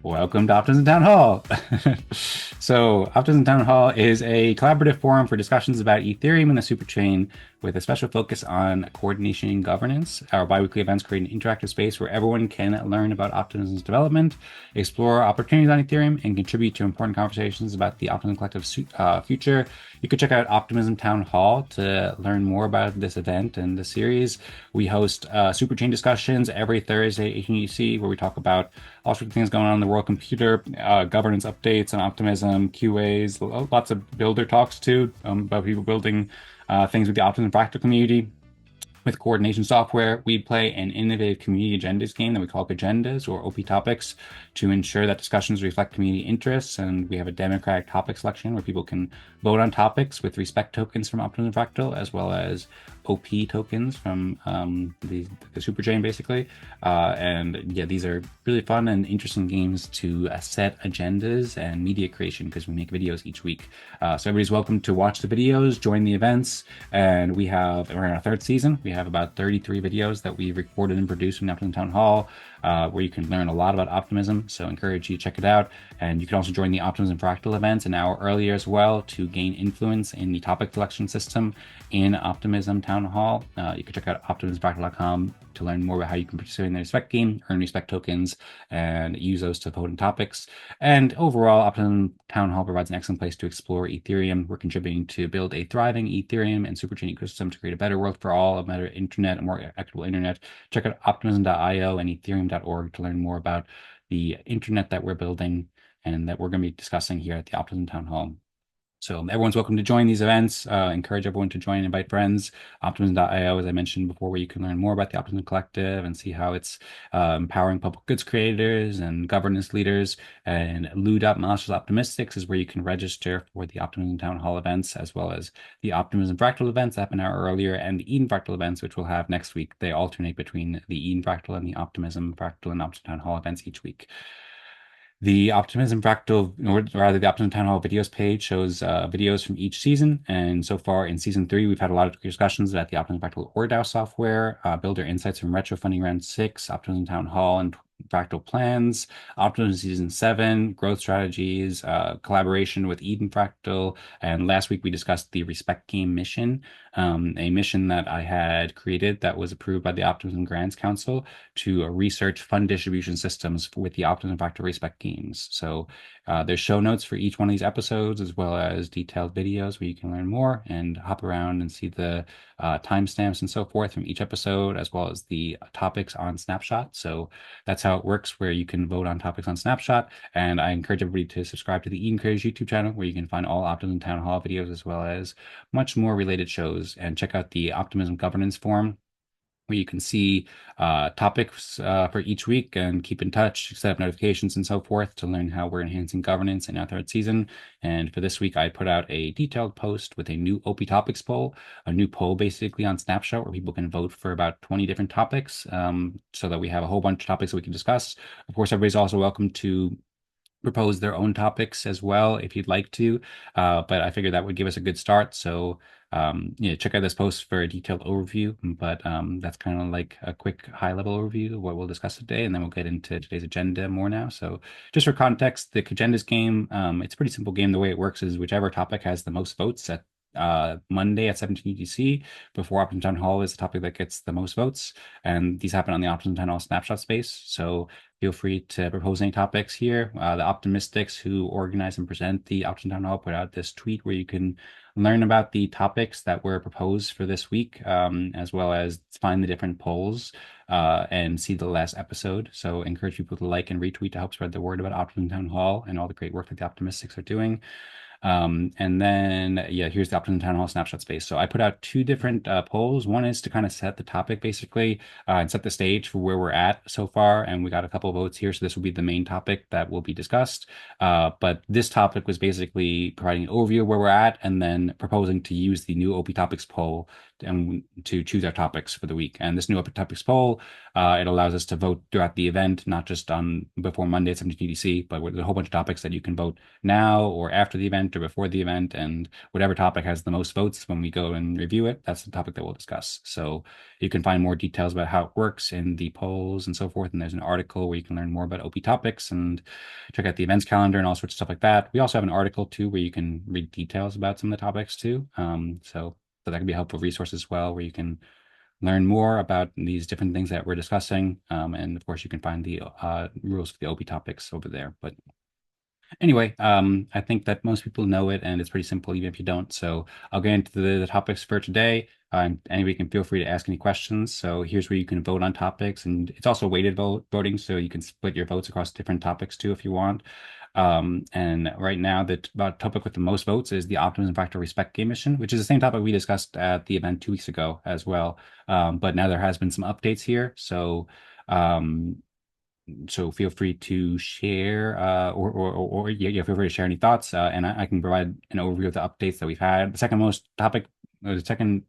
Welcome to Optimism Town Hall. So, Optimism Town Hall is a collaborative forum for discussions about Ethereum and the Superchain with a special focus on coordination and governance. Our biweekly events create an interactive space where everyone can learn about Optimism's development, explore opportunities on Ethereum, and contribute to important conversations about the Optimism Collective future. You can check out Optimism Town Hall to learn more about this event and the series. We host Superchain discussions every Thursday at 18 UTC, where we talk about all sorts of things going on in the world computer, governance updates on Optimism, QAs, lots of builder talks too, about people building things with the Optimism Fractal community. With coordination software, we play an innovative community agendas game that we call Cagendas or OPTOPICS to ensure that discussions reflect community interests. And we have a democratic topic selection where people can vote on topics with respect tokens from Optimism Fractal, as well as OP tokens from the Superchain, basically. And yeah, these are really fun and interesting games to set agendas and media creation because we make videos each week. So everybody's welcome to watch the videos, join the events, and we're in our third season. We have about 33 videos that we recorded and produced in the Optimism Town Hall, where you can learn a lot about optimism. So I encourage you to check it out. And you can also join the Optimism Fractal events an hour earlier as well to gain influence in the topic selection system in Optimism Town Hall. You can check out optimismfractal.com to learn more about how you can participate in the respect game, earn respect tokens, and use those to vote in topics. And overall, Optimism Town Hall provides an excellent place to explore Ethereum. We're contributing to build a thriving Ethereum and Superchain ecosystem to create a better world for all, a better internet, a more equitable internet. Check out optimism.io and ethereum.org to learn more about the internet that we're building and that we're going to be discussing here at the Optimism Town Hall. So everyone's welcome to join these events. Encourage everyone to join and invite friends. Optimism.io, as I mentioned before, where you can learn more about the Optimism Collective and see how it's empowering public goods creators and governance leaders. And Optimistics is where you can register for the Optimism Town Hall events, as well as the Optimism Fractal events that happened an hour earlier, and the Eden Fractal events, which we'll have next week. They alternate between the Eden Fractal and the Optimism Fractal and Optimism Town Hall events each week. The Optimism Fractal, or rather the Optimism Town Hall videos page shows videos from each season. And so far in season 3, we've had a lot of discussions about the Optimism Fractal ORDAO software, builder insights from Retrofunding round 6, Optimism Town Hall and Fractal plans, Optimism season 7, growth strategies, collaboration with Eden Fractal. And last week we discussed the respect game mission, a mission that I had created that was approved by the Optimism Grants Council to research fund distribution systems with the Optimism Fractal respect games. So there's show notes for each one of these episodes, as well as detailed videos where you can learn more and hop around and see the timestamps and so forth from each episode, as well as the topics on Snapshot. So that's how it works, where you can vote on topics on Snapshot. And I encourage everybody to subscribe to the Eden Creators YouTube channel, where you can find all Optimism Town Hall videos, as well as much more related shows. And check out the Optimism Governance Forum, where you can see topics for each week and keep in touch, set up notifications and so forth to learn how we're enhancing governance in our third season. And for this week, I put out a detailed post with a new OPTOPICS poll, a new poll basically on Snapshot where people can vote for about 20 different topics, so that we have a whole bunch of topics that we can discuss. Of course, everybody's also welcome to propose their own topics as well if you'd like to, but I figured that would give us a good start. So check out this post for a detailed overview, but that's kind of like a quick high-level overview of what we'll discuss today, and then we'll get into today's agenda more now. So just for context, the Cagendas game, it's a pretty simple game. The way it works is whichever topic has the most votes at Monday at 17 UTC before Optimism Town Hall is the topic that gets the most votes, and these happen on the Optimism Town Hall snapshot space. So feel free to propose any topics here. The Optimistics, who organize and present the Optimism Town Hall, put out this tweet where you can learn about the topics that were proposed for this week, as well as find the different polls and see the last episode. So encourage people to like and retweet to help spread the word about Optimism Town Hall and all the great work that the Optimistics are doing. And then, here's the Optimism Town Hall snapshot space. So I put out 2 different polls. One is to kind of set the topic basically, and set the stage for where we're at so far. And we got a couple of votes here. So this will be the main topic that will be discussed. But this topic was basically providing an overview of where we're at and then proposing to use the new OPTOPICS poll and to choose our topics for the week. And this new OPTOPICS poll, it allows us to vote throughout the event, not just on before Monday at 17 UTC, but with a whole bunch of topics that you can vote now or after the event or before the event. And whatever topic has the most votes when we go and review it, that's the topic that we'll discuss. So you can find more details about how it works in the polls and so forth. And there's an article where you can learn more about OP topics and check out the events calendar and all sorts of stuff like that. We also have an article too where you can read details about some of the topics too. So that can be a helpful resource as well, where you can learn more about these different things that we're discussing. And of course, you can find the rules for the OP topics over there. But anyway, I think that most people know it, and it's pretty simple, even if you don't. So I'll get into the topics for today. Anybody can feel free to ask any questions. So here's where you can vote on topics, and it's also weighted voting, so you can split your votes across different topics too if you want. And right now, the topic with the most votes is the Optimism Fractal Respect Game mission, which is the same topic we discussed at the event 2 weeks ago as well. But now there has been some updates here, so feel free to share or yeah, feel free to share any thoughts, and I can provide an overview of the updates that we've had. The second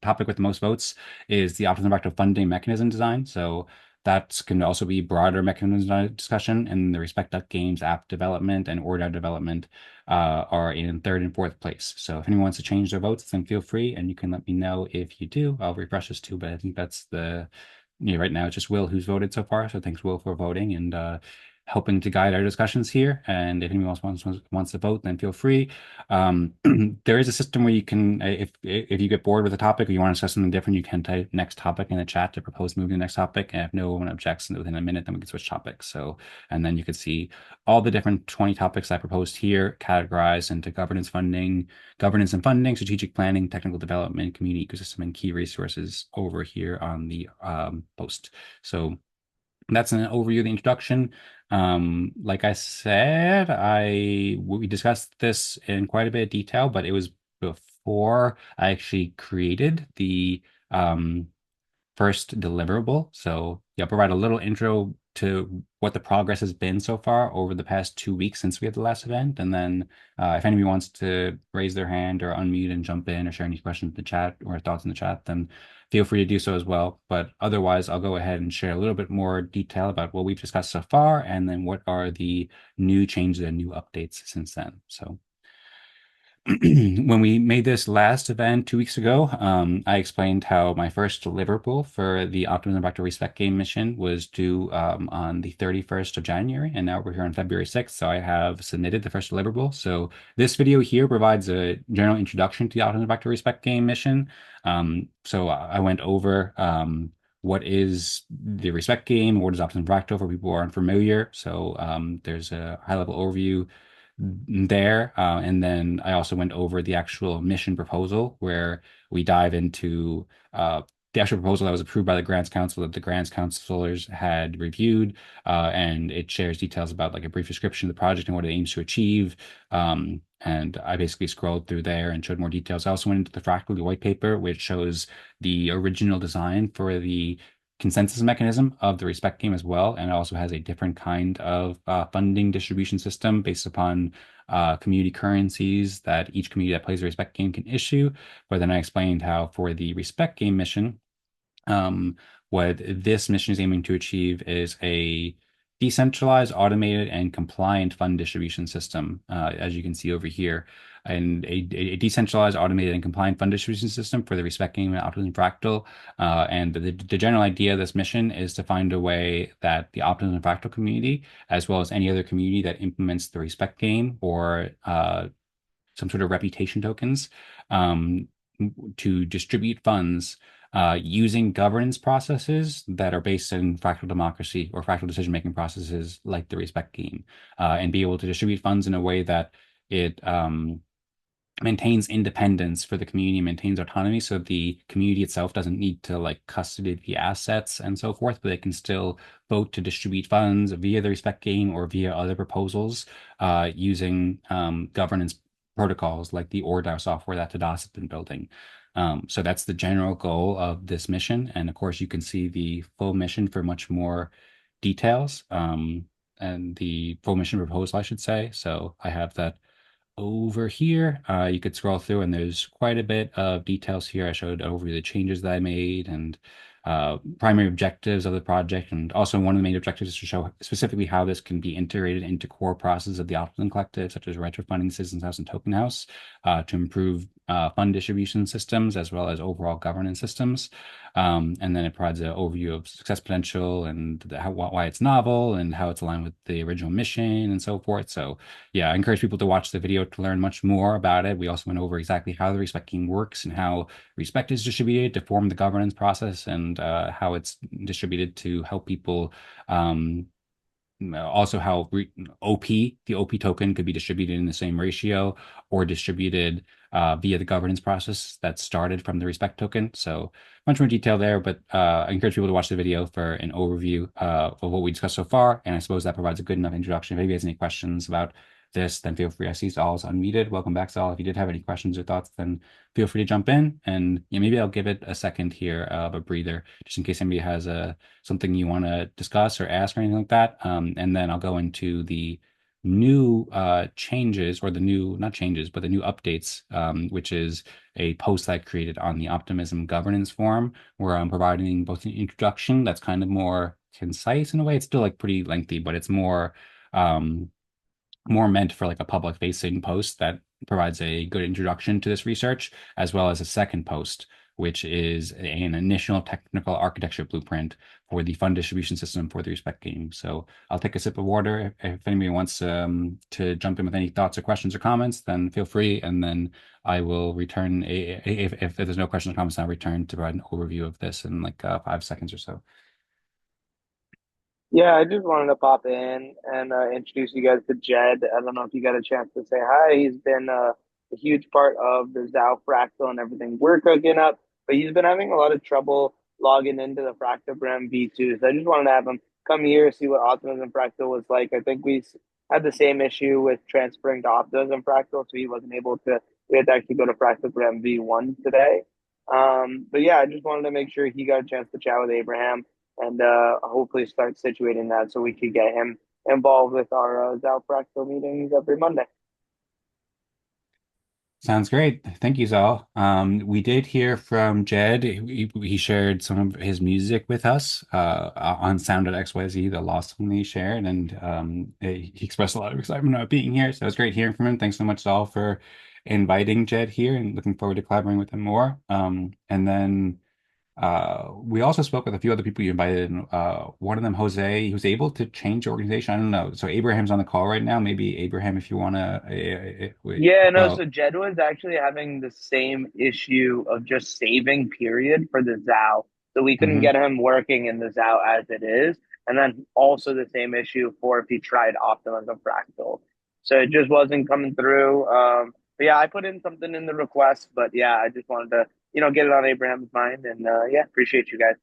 topic with the most votes is the Optimism Fractal funding mechanism design. So that can also be broader mechanism discussion, and the Respect Games app development and ORDAO development are in third and fourth place. So if anyone wants to change their votes, then feel free, and you can let me know if you do. I'll refresh this too, but I think that's right now it's just Will who's voted so far. So thanks, Will, for voting and helping to guide our discussions here. And if anyone else wants to vote, then feel free. There is a system where you can, if you get bored with a topic or you want to discuss something different, you can type next topic in the chat to propose moving to the next topic. And if no one objects within a minute, then we can switch topics. So, and then you can see all the different 20 topics I proposed here, categorized into governance and funding, strategic planning, technical development, community ecosystem, and key resources over here on the post. So that's an overview of the introduction. Like I said, we discussed this in quite a bit of detail, but it was before I actually created the first deliverable. So yeah, I'll provide a little intro to what the progress has been so far over the past 2 weeks since we had the last event. And then if anybody wants to raise their hand or unmute and jump in or share any questions in the chat or thoughts in the chat, then feel free to do so as well. But otherwise, I'll go ahead and share a little bit more detail about what we've discussed so far, and then what are the new changes and new updates since then. So when we made this last event 2 weeks ago, I explained how my first deliverable for the Optimism Fractal Respect Game mission was due on the 31st of January, and now we're here on February 6th, so I have submitted the first deliverable. So this video here provides a general introduction to the Optimism Fractal Respect Game mission. So I went over what is the Respect Game, what is Optimism Fractal for people who are unfamiliar. So there's a high-level overview there. And then I also went over the actual mission proposal, where we dive into the actual proposal that was approved by the Grants Council, that the Grants Councilors had reviewed, and it shares details about like a brief description of the project and what it aims to achieve. And I basically scrolled through there and showed more details. I also went into the Fractal white paper, which shows the original design for the consensus mechanism of the Respect Game as well, and it also has a different kind of funding distribution system based upon community currencies that each community that plays the Respect Game can issue. But then I explained how for the Respect Game mission, what this mission is aiming to achieve is a decentralized, automated, and compliant fund distribution system, as you can see over here, and a decentralized, automated, and compliant fund distribution system for the Respect Game and Optimism Fractal. And the general idea of this mission is to find a way that the Optimism Fractal community, as well as any other community that implements the Respect Game or some sort of reputation tokens, to distribute funds using governance processes that are based in fractal democracy or fractal decision-making processes like the Respect Game, and be able to distribute funds in a way that it maintains independence for the community, maintains autonomy, so the community itself doesn't need to like custody the assets and so forth, but they can still vote to distribute funds via the Respect Game or via other proposals using governance protocols like the ORDAO software that Tadas has been building. So that's the general goal of this mission. And of course, you can see the full mission for much more details, and the full mission proposal, I should say. So I have that over here, you could scroll through and there's quite a bit of details here. I showed over the changes that I made and primary objectives of the project. And also one of the main objectives is to show specifically how this can be integrated into core processes of the Optimism Collective, such as retrofunding, Citizens House, and Token House, to improve fund distribution systems as well as overall governance systems. And then it provides an overview of success potential and why it's novel and how it's aligned with the original mission and so forth. So yeah, I encourage people to watch the video to learn much more about it. We also went over exactly how the respect game works and how respect is distributed to form the governance process and how it's distributed to help people also how the OP token could be distributed in the same ratio or distributed via the governance process that started from the respect token. So much more detail there, but I encourage people to watch the video for an overview of what we discussed so far. And I suppose that provides a good enough introduction. If anybody has any questions about this, then feel free. I see Saul is unmuted. Welcome back, Saul. If you did have any questions or thoughts, then feel free to jump in. And yeah, maybe I'll give it a second here of a breather, just in case anybody has something you want to discuss or ask or anything like that. And then I'll go into the new changes or the new, not changes, but the new updates, which is a post that I created on the Optimism governance forum, where I'm providing both an introduction that's kind of more concise in a way. It's still like pretty lengthy, but it's um, more meant for like a public facing post that provides a good introduction to this research, as well as a second post, which is an initial technical architecture blueprint for the fund distribution system for the respect game. So I'll take a sip of water. If anybody wants to jump in with any thoughts or questions or comments, then feel free. And then I will return if there's no questions or comments, I'll return to provide an overview of this in like 5 seconds or so. Yeah, I just wanted to pop in and introduce you guys to Jed. I don't know if you got a chance to say hi. He's been a huge part of the Zao Fractal and everything we're cooking up, but he's been having a lot of trouble logging into the fractalgram V2. So I just wanted to have him come here, see what Optimism Fractal was like. I think had the same issue with transferring to Optimism Fractal, so he wasn't able to. We had to actually go to fractalgram V1 today. But yeah, I just wanted to make sure he got a chance to chat with Abraham and hopefully start situating that so we could get him involved with our Zao Fractal meetings every Monday. Sounds great. Thank you, Zal. We did hear from Jed. He shared some of his music with us on Sound.xyz, the lost song that he shared, and he expressed a lot of excitement about being here. So it was great hearing from him. Thanks so much, Zal, for inviting Jed here, and looking forward to collaborating with him more. And then we also spoke with a few other people you invited. And, one of them, Jose, he was able to change the organization. I don't know. So Abraham's on the call right now. Maybe Abraham, if you want to, Yeah, no, well. so Jed was actually having the same issue of just saving period for the Zao. So we couldn't Mhm. get him working in the Zao as it is. And then also the same issue for if he tried Optimism Fractal. So it just wasn't coming through. But yeah, I put in something in the request, but yeah, I just wanted to, get it on Abraham's mind. And yeah, appreciate you guys.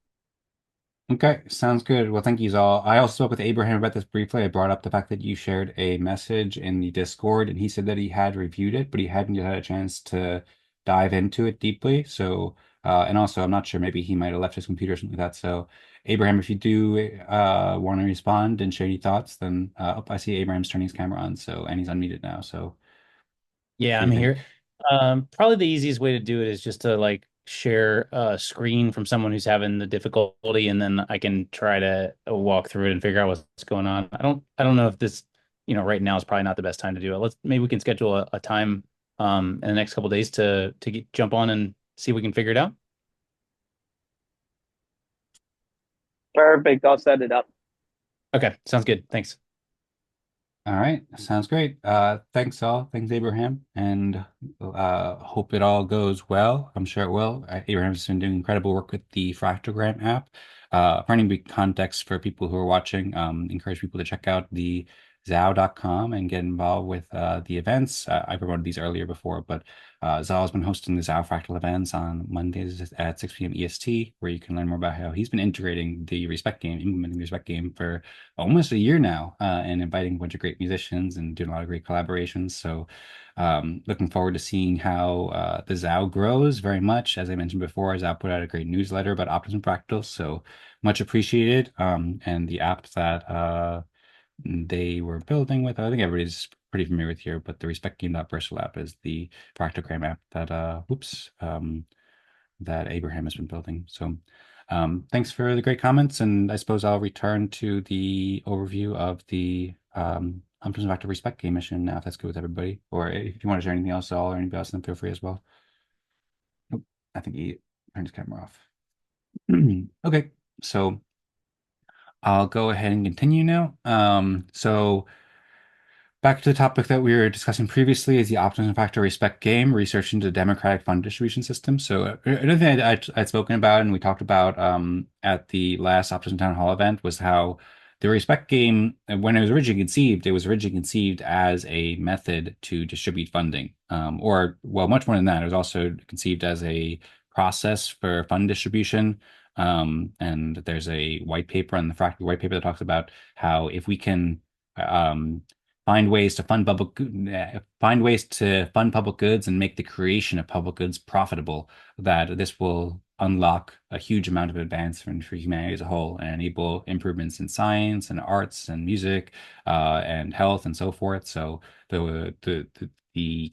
Okay, sounds good. Well, thank you, Zal. I also spoke with Abraham about this briefly. I brought up the fact that you shared a message in the Discord, and he said that he had reviewed it, but he hadn't yet had a chance to dive into it deeply. So, and also, I'm not sure, maybe he might have left his computer or something like that. So, Abraham, if you do want to respond and share any thoughts, then oh, I see Abraham's turning his camera on, so and he's unmuted now. So, Yeah, what do I'm you think? here. Probably the easiest way to do it is just to like share a screen from someone who's having the difficulty, and then I can try to walk through it and figure out what's going on. I don't know if this, right now is probably not the best time to do it. Maybe we can schedule a time in the next couple of days to jump on and see if we can figure it out. Perfect. I'll set it up. Okay, sounds good. Thanks. All right, sounds great. Thanks all. Thanks, Abraham. And hope it all goes well. I'm sure it will. Abraham's been doing incredible work with the Fractalgram app. For any big context for people who are watching, encourage people to check out the Zao.com and get involved with the events. I promoted these earlier before, but Zal has been hosting the Zao Fractal events on Mondays at 6 p.m. EST, where you can learn more about how he's been integrating the respect game, implementing the respect game for almost a year now, and inviting a bunch of great musicians and doing a lot of great collaborations. So, looking forward to seeing how the Zao grows very much. As I mentioned before, Zao put out a great newsletter about Optimism Fractal, so much appreciated. And the app that they were building with. I think everybody's pretty familiar with here, but the respect-game.versal app is the fractalgram app that that Abraham has been building. So thanks for the great comments, and I suppose I'll return to the overview of the Optimism Fractal Respect Game mission now, if that's good with everybody. Or if you want to share anything else at all, or anybody else, then feel free as well. Nope, I think he turned his camera off. Okay, so I'll go ahead and continue now. So back to the topic that we were discussing previously is the Optimism Factor Respect game, research into the democratic fund distribution system. So another thing I'd spoken about and we talked about at the last Optimism Town Hall event was how the Respect game, when it was originally conceived as a method to distribute funding. Or, well, much more than that, it was also conceived as a process for fund distribution. And there's a white paper on the Fractal white paper that talks about how if we can find ways to fund public goods and make the creation of public goods profitable, that this will unlock a huge amount of advancement for humanity as a whole and enable improvements in science and arts and music and health and so forth. So the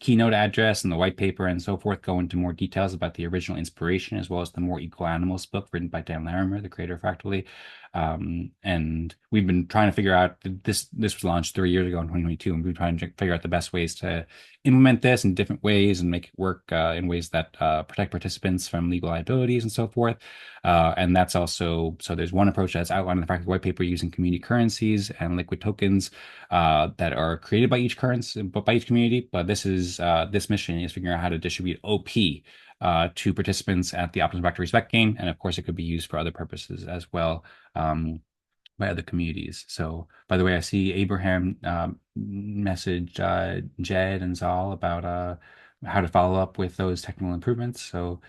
keynote address and the white paper and so forth go into more details about the original inspiration, as well as the More Equal Animals book written by Dan Larimer, the creator of Fractally. And we've been trying to figure out this was launched 3 years ago in 2022, and we've been trying to figure out the best ways to implement this in different ways and make it work in ways that protect participants from legal liabilities and so forth. And that's also, so there's one approach that's outlined in the Fractal white paper using community currencies and liquid tokens that are created by each community. But this mission is figuring out how to distribute OP to participants at the Optimism Fractal Respect game, and of course, it could be used for other purposes as well by other communities. So, by the way, I see Abraham message Jed and Zal about how to follow up with those technical improvements. So,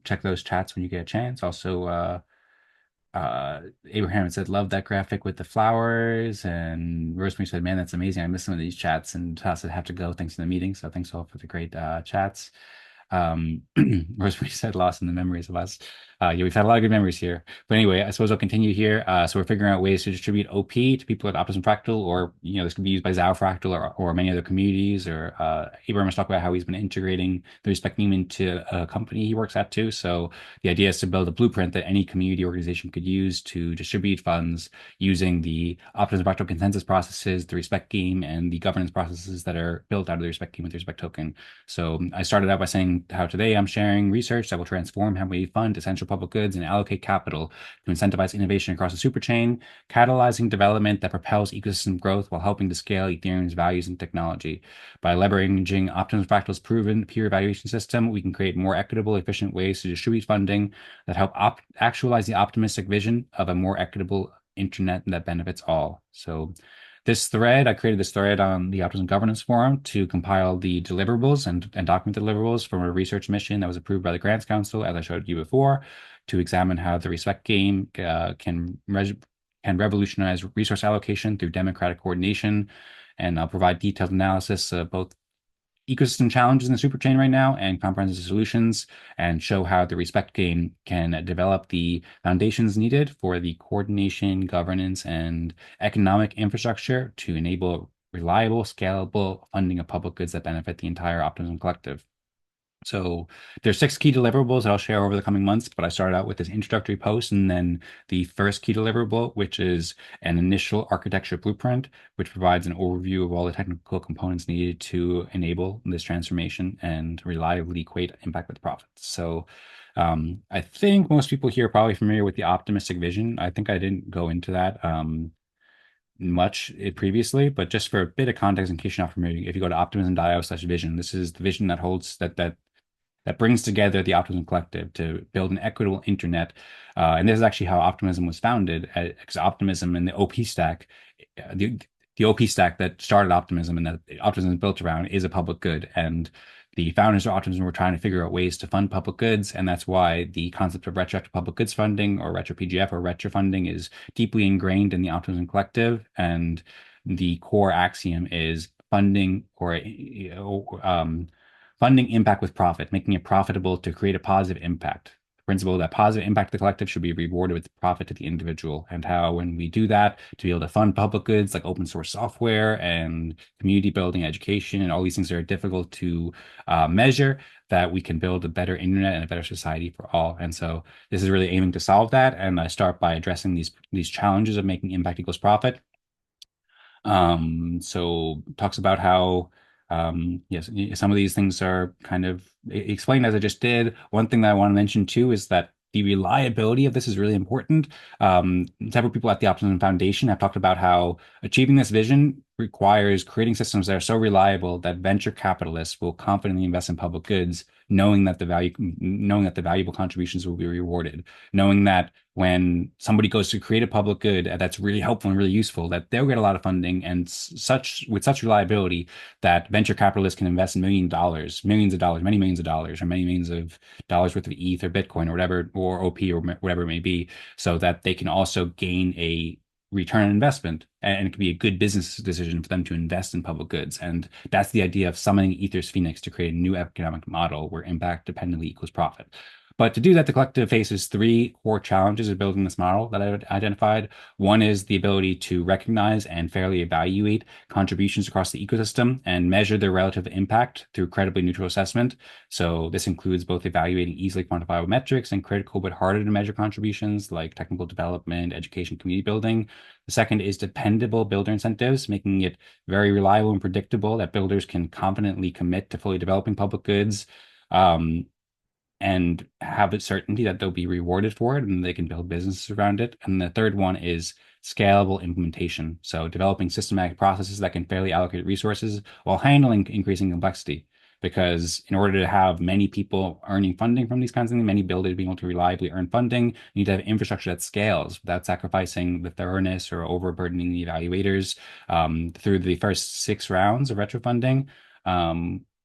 check those chats when you get a chance. Also, Abraham said, love that graphic with the flowers. And Rosmari said, man, that's amazing. I missed some of these chats. And Toss said, have to go. Thanks for the meeting. So thanks all for the great chats. Rosemary said, lost in the memories of us. Yeah, we've had a lot of good memories here. But anyway, I suppose I'll continue here. So we're figuring out ways to distribute OP to people at Optimism Fractal, or this could be used by Zao Fractal or many other communities. Or Abraham was talking about how he's been integrating the Respect Meme into a company he works at too. So the idea is to build a blueprint that any community organization could use to distribute funds using the Optimism Fractal consensus processes, the Respect Game, and the governance processes that are built out of the Respect Game with the Respect token. So I started out by saying how today I'm sharing research that will transform how we fund essential public goods and allocate capital to incentivize innovation across the superchain, catalyzing development that propels ecosystem growth while helping to scale Ethereum's values and technology. By leveraging Optimism Fractal's proven peer evaluation system, we can create more equitable, efficient ways to distribute funding that help actualize the optimistic vision of a more equitable internet that benefits all. So I created this thread on the Optimism Governance Forum to compile the deliverables and document the deliverables from a research mission that was approved by the Grants Council, as I showed you before, to examine how the Respect Game can revolutionize resource allocation through democratic coordination. And I'll provide detailed analysis of both ecosystem challenges in the superchain right now and comprehensive solutions, and show how the Respect Game can develop the foundations needed for the coordination, governance, and economic infrastructure to enable reliable, scalable funding of public goods that benefit the entire Optimism Collective. So there's 6 key deliverables that I'll share over the coming months, but I started out with this introductory post and then the first key deliverable, which is an initial architecture blueprint, which provides an overview of all the technical components needed to enable this transformation and reliably equate impact with profits. So I think most people here are probably familiar with the optimistic vision. I think I didn't go into that much previously, but just for a bit of context, in case you're not familiar, if you go to optimism.io/vision, this is the vision that holds that brings together the Optimism Collective to build an equitable internet. And this is actually how Optimism was founded, because Optimism and the OP stack, the OP stack that started Optimism and that Optimism is built around is a public good. And the founders of Optimism were trying to figure out ways to fund public goods. And that's why the concept of retroactive public goods funding, or retro PGF or retrofunding, is deeply ingrained in the Optimism Collective. And the core axiom is funding funding impact with profit, making it profitable to create a positive impact. principle that positive impact to the collective should be rewarded with profit to the individual, and how when we do that, to be able to fund public goods like open source software and community building, education, and all these things that are difficult to measure, that we can build a better internet and a better society for all. And so this is really aiming to solve that. And I start by addressing these challenges of making impact equals profit. So talks about how yes, some of these things are kind of explained as I just did. One thing that I want to mention too is that the reliability of this is really important. Several people at the Optimism Foundation have talked about how achieving this vision requires creating systems that are so reliable that venture capitalists will confidently invest in public goods, knowing that the valuable contributions will be rewarded, knowing that when somebody goes to create a public good that's really helpful and really useful, that they'll get a lot of funding and with such reliability that venture capitalists can invest millions of dollars, many millions of dollars, or many millions of dollars worth of ETH or Bitcoin or whatever, or OP or whatever it may be, so that they can also gain a return on investment, and it can be a good business decision for them to invest in public goods. And that's the idea of summoning Ether's Phoenix to create a new economic model where impact dependently equals profit. But to do that, the collective faces three core challenges of building this model that I've identified. One is the ability to recognize and fairly evaluate contributions across the ecosystem and measure their relative impact through credibly neutral assessment. So this includes both evaluating easily quantifiable metrics and critical but harder to measure contributions like technical development, education, community building. The second is dependable builder incentives, making it very reliable and predictable that builders can confidently commit to fully developing public goods. And have the certainty that they'll be rewarded for it and they can build businesses around it. And the third one is scalable implementation. So developing systematic processes that can fairly allocate resources while handling increasing complexity. Because in order to have many people earning funding from these kinds of things, many builders being able to reliably earn funding, you need to have infrastructure that scales without sacrificing the thoroughness or overburdening the evaluators. Through the first 6 rounds of retrofunding,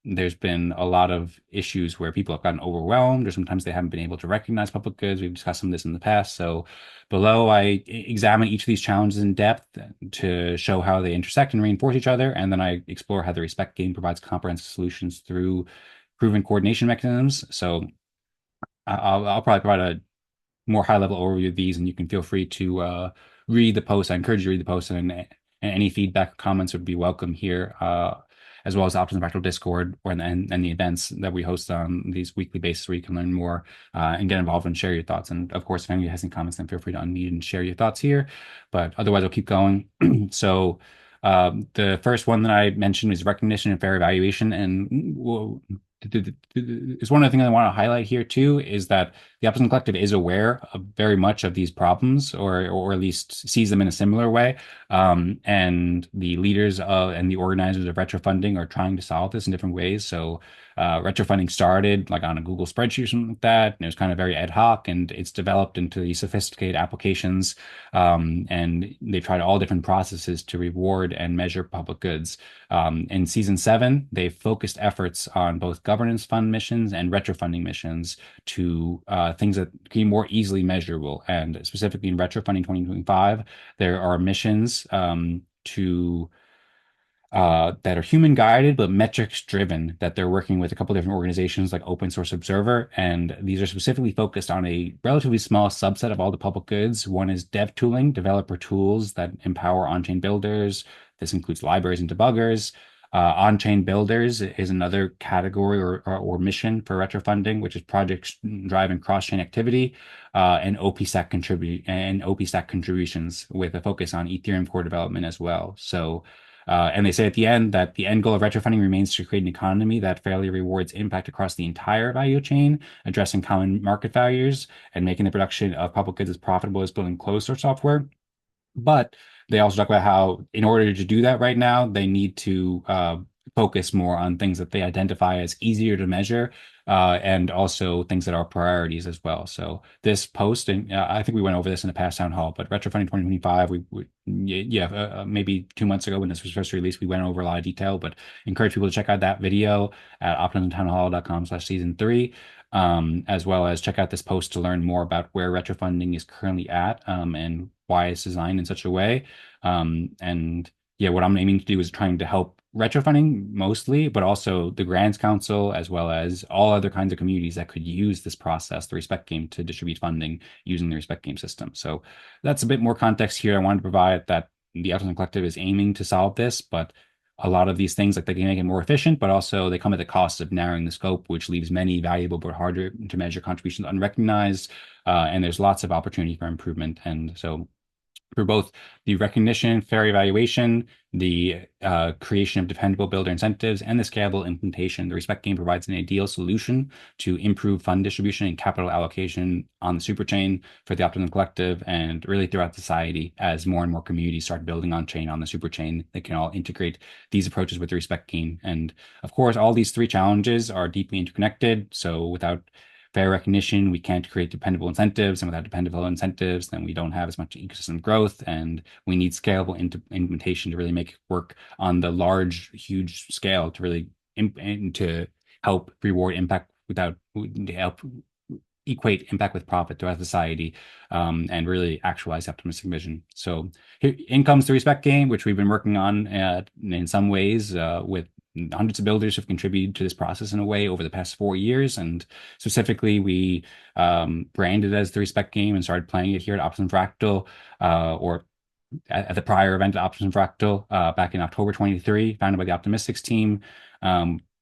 there's been a lot of issues where people have gotten overwhelmed, or sometimes they haven't been able to recognize public goods. We've discussed some of this in the past. So below, I examine each of these challenges in depth to show how they intersect and reinforce each other. And then I explore how the respect game provides comprehensive solutions through proven coordination mechanisms. So I'll probably provide a more high-level overview of these, and you can feel free to read the post. I encourage you to read the post, and any feedback or comments would be welcome here, as well as the Optimism Fractal Discord and the events that we host on these weekly basis where you can learn more and get involved and share your thoughts. And of course, if anybody has any comments, then feel free to unmute and share your thoughts here. But otherwise, I'll keep going. So the first one that I mentioned is recognition and fair evaluation. And it's one of the things I want to highlight here too, is that the Optimism Collective is aware of very much of these problems, or at least sees them in a similar way. And the leaders and the organizers of retrofunding are trying to solve this in different ways. So retrofunding started like on a Google spreadsheet or something like that, and it was kind of very ad hoc, and it's developed into these sophisticated applications. And they tried all different processes to reward and measure public goods. In season 7, they focused efforts on both governance fund missions and retrofunding missions to things that can be more easily measurable. And specifically in retrofunding 2025, there are missions to that are human guided but metrics driven, that they're working with a couple different organizations like Open Source Observer, and these are specifically focused on a relatively small subset of all the public goods. One is dev tooling, developer tools that empower on-chain builders. This includes libraries and debuggers. On-chain builders is another category or mission for retrofunding, which is projects driving cross-chain activity, and OP-Stack contributions with a focus on Ethereum core development as well. So and they say at the end that the end goal of retrofunding remains to create an economy that fairly rewards impact across the entire value chain, addressing common market values and making the production of public goods as profitable as building closed source software. But they also talk about how in order to do that right now, they need to focus more on things that they identify as easier to measure, and also things that are priorities as well. So this post, and I think we went over this in the past town hall, but retrofunding 2025, maybe 2 months ago when this was first released, we went over a lot of detail, but encourage people to check out that video at optimismtownhall.com/season 3. As well as check out this post to learn more about where retrofunding is currently at, and why it's designed in such a way. And yeah, what I'm aiming to do is trying to help retrofunding mostly, but also the Grants Council, as well as all other kinds of communities that could use this process, the Respect Game, to distribute funding using the Respect Game system. So that's a bit more context here I wanted to provide, that the Optimism Collective is aiming to solve this, but a lot of these things, like, they can make it more efficient, but also they come at the cost of narrowing the scope, which leaves many valuable but harder to measure contributions unrecognized. And there's lots of opportunity for improvement. And so for both the recognition, fair evaluation, the creation of dependable builder incentives, and the scalable implementation, the Respect Game provides an ideal solution to improve fund distribution and capital allocation on the Superchain for the Optimism Collective, and really throughout society. As more and more communities start building on chain on the Superchain, they can all integrate these approaches with the Respect Game. And of course, all these three challenges are deeply interconnected. So without fair recognition, we can't create dependable incentives, and without dependable incentives, then we don't have as much ecosystem growth, and we need scalable implementation to really make it work on the large, huge scale, to really to help reward impact without to help equate impact with profit throughout society, and really actualize optimistic vision. So here in comes the Respect Game, which we've been working on in some ways with hundreds of builders have contributed to this process in a way over the past 4 years. And specifically, we branded it as the Respect Game and started playing it here at Optimism Fractal, or at the prior event at Optimism Fractal back in October 23, founded by the Optimistics team.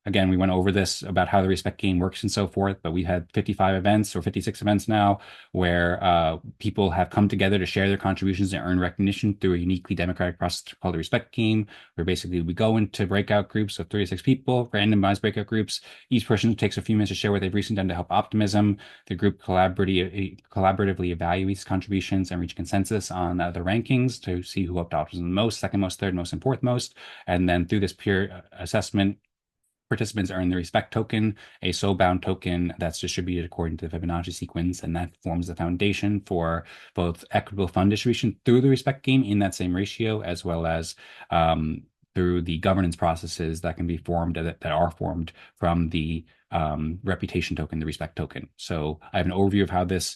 Again, we went over this about how the Respect Game works and so forth, but we had 55 events or 56 events now where people have come together to share their contributions and earn recognition through a uniquely democratic process called the Respect Game, where basically we go into breakout groups of 3 to 6 people, randomized breakout groups. Each person takes a few minutes to share what they've recently done to help optimism. The group collaboratively evaluates contributions and reach consensus on the rankings to see who helped optimism the most, second most, third most, and fourth most. And then through this peer assessment, participants earn the Respect token, a soul-bound token that's distributed according to the Fibonacci sequence, and that forms the foundation for both equitable fund distribution through the Respect Game in that same ratio, as well as through the governance processes that can be formed, that are formed from the reputation token, the Respect token. So I have an overview of how this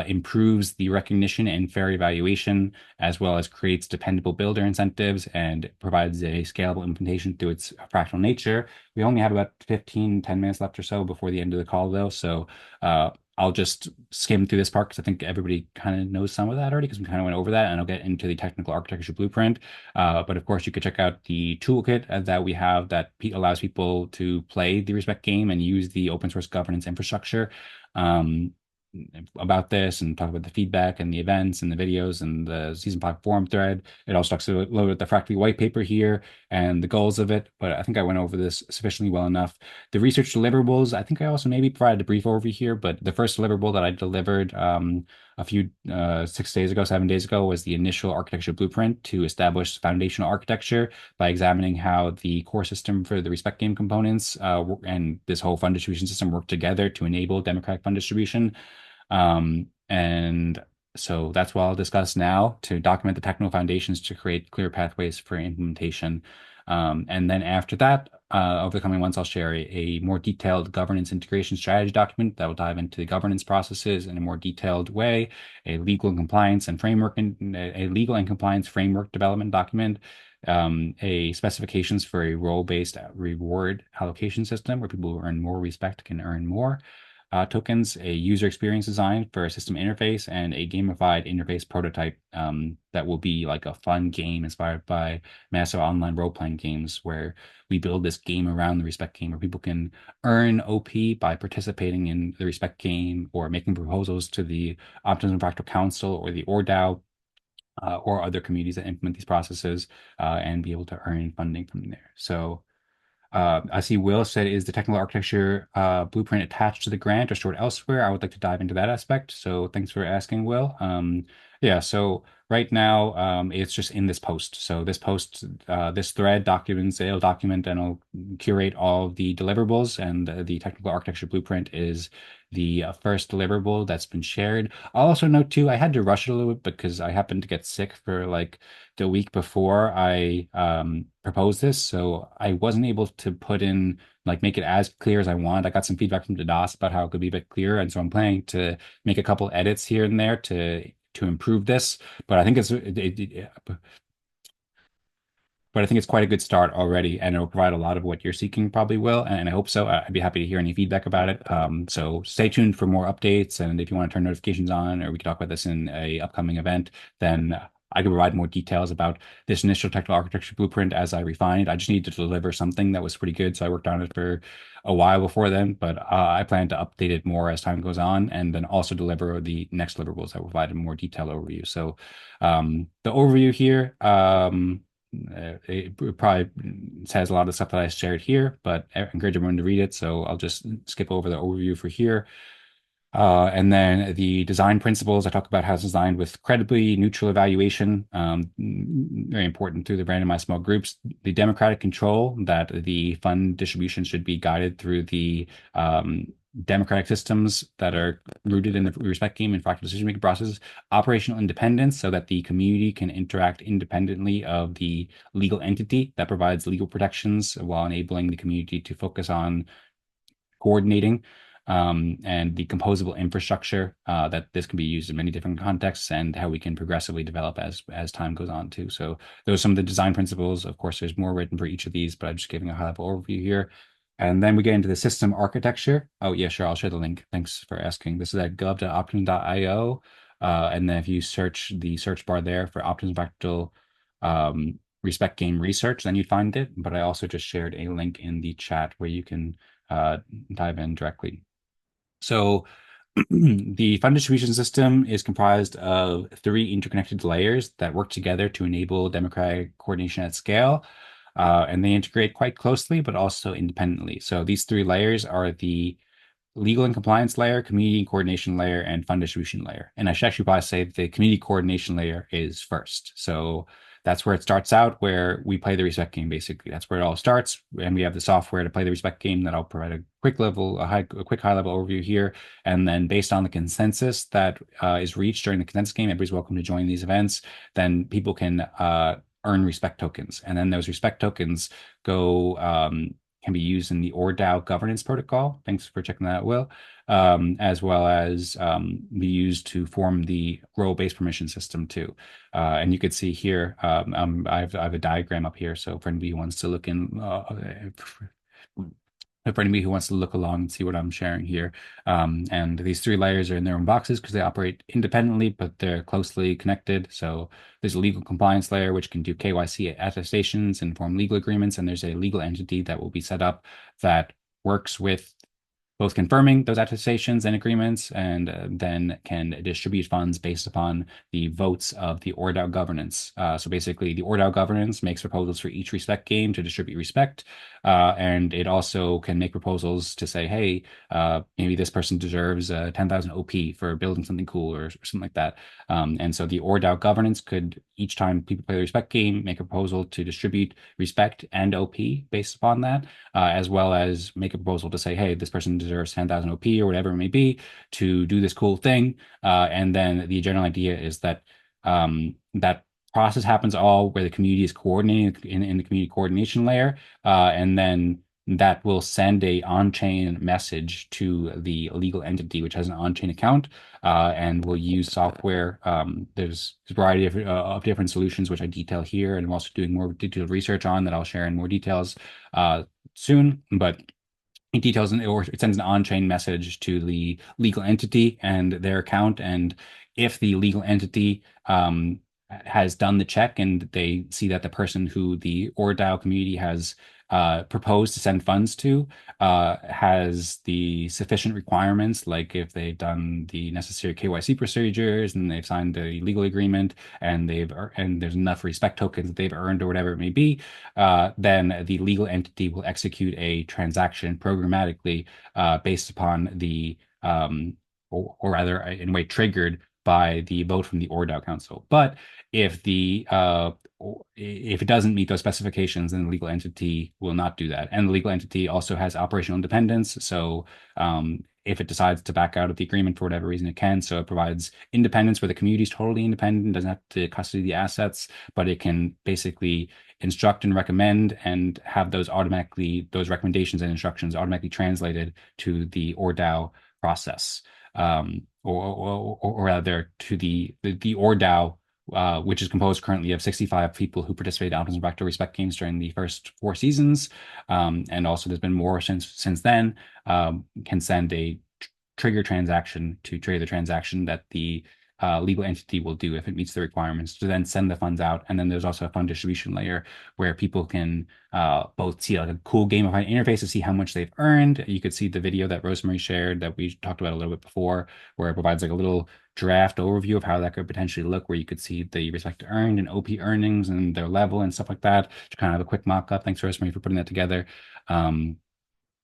improves the recognition and fair evaluation, as well as creates dependable builder incentives and provides a scalable implementation through its fractal nature. We only have about 10 minutes left or so before the end of the call, though. So I'll just skim through this part because I think everybody kind of knows some of that already, because we kind of went over that, and I'll get into the technical architecture blueprint. But of course, you could check out the toolkit that we have that allows people to play the Respect Game and use the open source governance infrastructure about this, and talk about the feedback and the events and the videos and the season 5 forum thread. It also talks a little bit about the Fractal white paper here and the goals of it, but I think I went over this sufficiently well enough. The research deliverables, I think I also maybe provided a brief overview here, but the first deliverable that I delivered a few 7 days ago was the initial architecture blueprint to establish foundational architecture by examining how the core system for the Respect Game components and this whole fund distribution system work together to enable democratic fund distribution. And so that's what I'll discuss now, to document the technical foundations to create clear pathways for implementation. And then after that, over the coming months, I'll share a more detailed governance integration strategy document that will dive into the governance processes in a more detailed way, a legal and compliance framework development document, a specifications for a role-based reward allocation system where people who earn more respect can earn more tokens, a user experience design for a system interface, and a gamified interface prototype that will be like a fun game inspired by massive online role-playing games, where we build this game around the Respect Game, where people can earn OP by participating in the Respect Game or making proposals to the Optimism Fractal Council or the ORDAO, or other communities that implement these processes, and be able to earn funding from there. So I see Will said, is the technical architecture blueprint attached to the grant or stored elsewhere? I would like to dive into that aspect. So thanks for asking, Will. Yeah, so right now it's just in this post. So this post, this thread documents, it'll document and it'll curate all of the deliverables, and the technical architecture blueprint is the first deliverable that's been shared. I'll also note too, I had to rush it a little bit because I happened to get sick for like the week before I proposed this, so I wasn't able to put in, like, make it as clear as I want. I got some feedback from DDoS about how it could be a bit clearer, and so I'm planning to make a couple edits here and there to improve this. But I think but I think it's quite a good start already, and it will provide a lot of what you're seeking, probably will, and I hope so. I'd be happy to hear any feedback about it. So stay tuned for more updates, and if you want to turn notifications on, or we can talk about this in a upcoming event, then I can provide more details about this initial technical architecture blueprint as I refine it. I just need to deliver something that was pretty good, so I worked on it for a while before then, but I plan to update it more as time goes on, and then also deliver the next deliverables that will provide a more detailed overview. So the overview here, it probably has a lot of stuff that I shared here, but I encourage everyone to read it. So I'll just skip over the overview for here. And then the design principles, I talk about how it's designed with credibly neutral evaluation, very important through the randomized small groups. The democratic control, that the fund distribution should be guided through the democratic systems that are rooted in the respect game and fractal decision-making processes. Operational independence, so that the community can interact independently of the legal entity that provides legal protections while enabling the community to focus on coordinating, and the composable infrastructure, that this can be used in many different contexts, and how we can progressively develop as time goes on too. So those are some of the design principles. Of course, there's more written for each of these, but I'm just giving a high-level overview here. And then we get into the system architecture. Oh, yeah, sure. I'll share the link. Thanks for asking. This is at gov.optimum.io. And then if you search the search bar there for Optimism Fractal respect game research, then you'd find it. But I also just shared a link in the chat where you can dive in directly. So the fund distribution system is comprised of 3 interconnected layers that work together to enable democratic coordination at scale. And they integrate quite closely, but also independently. So these 3 layers are the legal and compliance layer, community coordination layer, and fund distribution layer. And I should actually probably say the community coordination layer is first. So that's where it starts out, where we play the respect game, basically. That's where it all starts. And we have the software to play the respect game that I'll provide a quick high level overview here. And then based on the consensus that is reached during the consensus game, everybody's welcome to join these events. Then people can earn respect tokens. And then those respect tokens go can be used in the ORDAO governance protocol. Thanks for checking that out, Will. As well as be used to form the role-based permission system too. And you could see here, I have a diagram up here. So for anybody who wants to look in, for anybody who wants to look along and see what I'm sharing here. And these 3 layers are in their own boxes because they operate independently, but they're closely connected. So there's a legal compliance layer, which can do KYC attestations and form legal agreements. And there's a legal entity that will be set up that works with both confirming those attestations and agreements, and then can distribute funds based upon the votes of the ORDAO governance. So basically, the ORDAO governance makes proposals for each respect game to distribute respect, and it also can make proposals to say, hey, maybe this person deserves 10,000 OP for building something cool or something like that. And so the ORDAO governance could, each time people play the respect game, make a proposal to distribute respect and OP based upon that, as well as make a proposal to say, hey, this person deserves 10,000 OP or whatever it may be to do this cool thing. And then the general idea is that that process happens all where the community is coordinating in the community coordination layer. And then that will send a on-chain message to the legal entity, which has an on-chain account, and will use software. There's a variety of different solutions, which I detail here, and I'm also doing more detailed research on that I'll share in more details soon. But it details or it sends an on-chain message to the legal entity and their account. And if the legal entity has done the check and they see that the person who the ORDAO community has proposed to send funds to has the sufficient requirements, like if they've done the necessary KYC procedures and they've signed the legal agreement and there's enough respect tokens that they've earned or whatever it may be, then the legal entity will execute a transaction programmatically based upon the or rather in a way triggered by the vote from the ORDAO Council. But if it doesn't meet those specifications, then the legal entity will not do that. And the legal entity also has operational independence. So if it decides to back out of the agreement for whatever reason, it can. So it provides independence where the community is totally independent, doesn't have to custody the assets, but it can basically instruct and recommend and have those recommendations and instructions automatically translated to the ORDAO process. Or rather to the ORDAO which is composed currently of 65 people who participated in Optimism Fractal Respect games during the first 4 seasons. And also there's been more since then, can send a trigger transaction to trigger the transaction that the legal entity will do if it meets the requirements to then send the funds out. And then there's also a fund distribution layer where people can both see like a cool gamified interface to see how much they've earned. You could see the video that Rosmari shared that we talked about a little bit before, where it provides like a little draft overview of how that could potentially look, where you could see the respective earned and OP earnings and their level and stuff like that. To kind of have a quick mock-up. Thanks, Rosmari, for putting that together.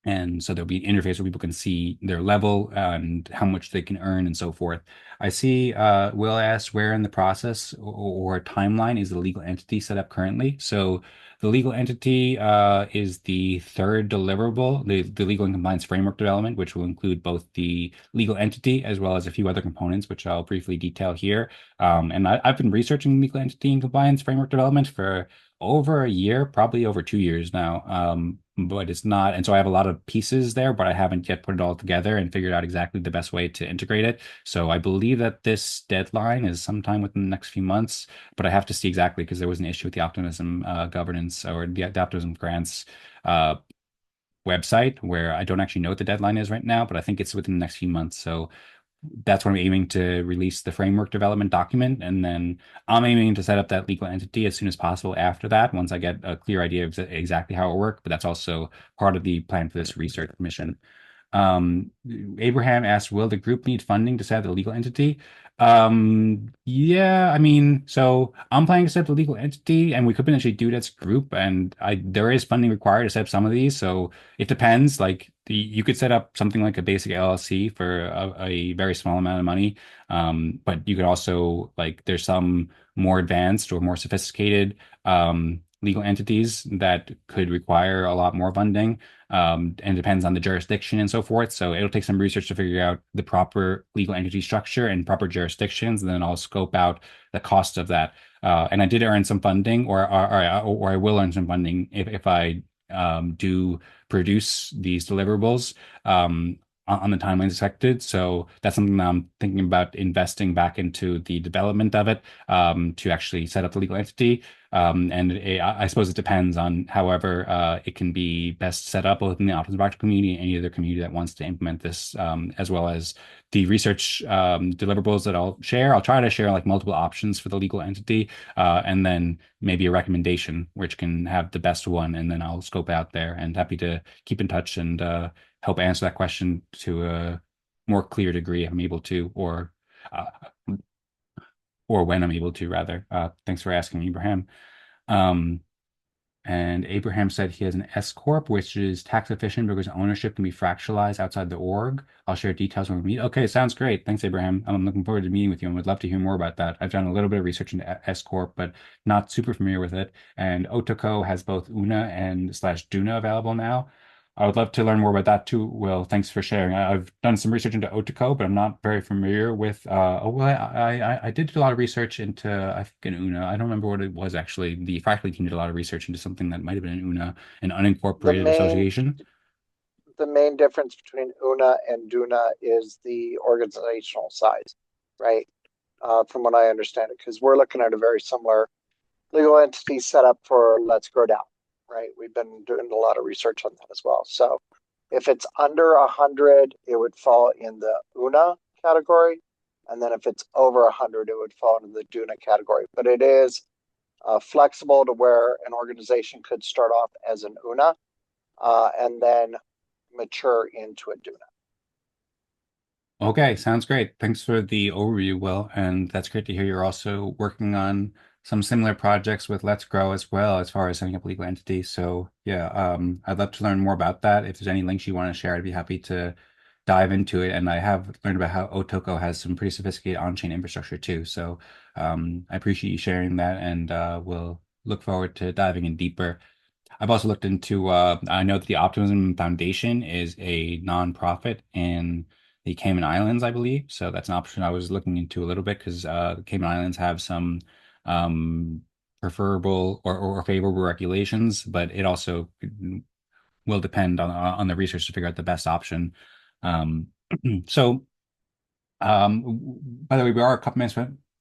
And so there'll be an interface where people can see their level and how much they can earn and so forth. I see Will asked where in the process or timeline is the legal entity set up currently. So the legal entity is the third deliverable, the legal and compliance framework development, which will include both the legal entity as well as a few other components, which I'll briefly detail here. And I've been researching legal entity and compliance framework development for over a year, probably over 2 years now. But it's not, and so I have a lot of pieces there, but I haven't yet put it all together and figured out exactly the best way to integrate it. So I believe that this deadline is sometime within the next few months, but I have to see exactly because there was an issue with the Optimism governance or the Optimism grants website where I don't actually know what the deadline is right now, but I think it's within the next few months. So that's when I'm aiming to release the framework development document. And then I'm aiming to set up that legal entity as soon as possible after that, once I get a clear idea of exactly how it works. But that's also part of the plan for this research mission. Abraham asked, will the group need funding to set up the legal entity? Yeah, I mean, so I'm planning to set up the legal entity and we could potentially do it as a group. And there is funding required to set up some of these. So it depends. Like you could set up something like a basic LLC for a very small amount of money. But you could also like there's some more advanced or more sophisticated legal entities that could require a lot more funding, and depends on the jurisdiction and so forth. So it'll take some research to figure out the proper legal entity structure and proper jurisdictions, and then I'll scope out the cost of that. And I did earn some funding, or I will earn some funding if I do produce these deliverables on the timelines expected. So that's something that I'm thinking about investing back into the development of it, to actually set up the legal entity. And I suppose it depends on however it can be best set up both in the Optimism Fractal community and any other community that wants to implement this, as well as the research deliverables that I'll share. I'll try to share like multiple options for the legal entity, and then maybe a recommendation which can have the best one, and then I'll scope out there. And happy to keep in touch and help answer that question to a more clear degree if I'm able to, uh, or when I'm able to, rather. Thanks for asking, Abraham. And Abraham said he has an S Corp, which is tax efficient because ownership can be fractalized outside the org. I'll share details when we meet. Okay, sounds great. Thanks, Abraham. I'm looking forward to meeting with you and would love to hear more about that. I've done a little bit of research into S Corp, but not super familiar with it. And Otoco has both UNA and slash DUNA available now. I would love to learn more about that too, Will. Thanks for sharing. I've done some research into Otico, but I'm not very familiar with. Oh well, I did a lot of research into I think an UNA. I don't remember what it was actually. The faculty team did a lot of research into something that might have been an UNA, an unincorporated association. The main difference between UNA and DUNA is the organizational size, right? From what I understand it, because we're looking at a very similar legal entity setup for Let's Grow Down. Right, we've been doing a lot of research on that as well. So if it's under 100, it would fall in the UNA category. And then if it's over 100, it would fall into the DUNA category. But it is flexible to where an organization could start off as an UNA and then mature into a DUNA. Okay, sounds great. Thanks for the overview, Will. And that's great to hear you're also working on some similar projects with Let's Grow as well, as far as setting up legal entities. So yeah, I'd love to learn more about that. If there's any links you want to share, I'd be happy to dive into it. And I have learned about how Otoco has some pretty sophisticated on-chain infrastructure too. So I appreciate you sharing that, and we'll look forward to diving in deeper. I've also looked into, I know that the Optimism Foundation is a nonprofit in the Cayman Islands, I believe. So that's an option I was looking into a little bit because the Cayman Islands have some preferable or favorable regulations, but it also will depend on the research to figure out the best option. So, by the way, we are a couple minutes